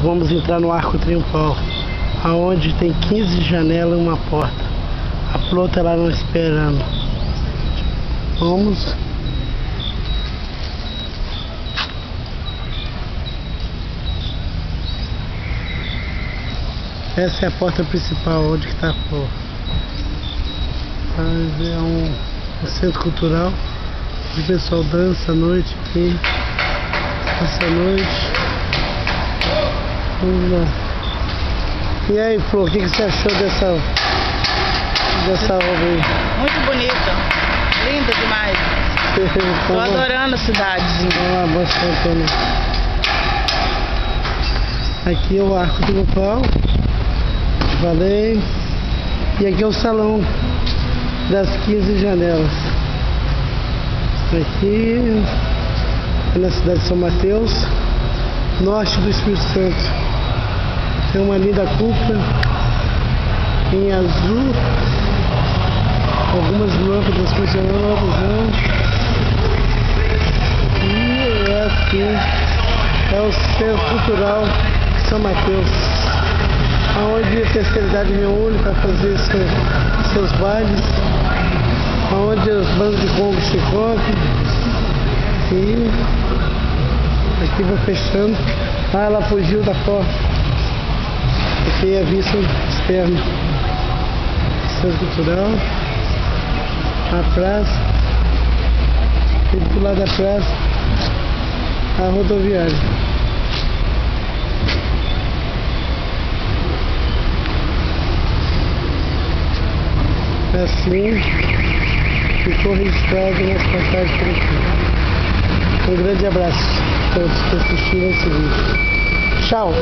vamos entrar no Arco Triunfal, aonde tem 15 janelas e uma porta. A Flor tá lá nos esperando. Vamos. Essa é a porta principal, onde que tá a Flor. É um centro cultural. O pessoal dança à noite aqui. Essa noite. Vamos lá. E aí, Flor, o que você achou dessa obra aí? Muito bonita, linda demais. Tô adorando a cidadezinha. Vamos lá, bastante. Aqui é o Arco Triunfal, falei. E aqui é o salão das 15 janelas. Aqui é na cidade de São Mateus, norte do Espírito Santo. Tem uma linda cúpula em azul, algumas lâmpadas funcionando. E aqui é o Centro Cultural de São Mateus, onde a terceira idade reúne para fazer seus bailes, onde as bandas de congo se encontram. E aqui vai fechando. Ah, ela fugiu da porta. Aqui é a vista externa. Centro Cultural, a praça, e do lado da praça a rodoviária. Assim ficou registrado nas passagens por aqui. Um grande abraço a todos que assistiram esse vídeo. Tchau!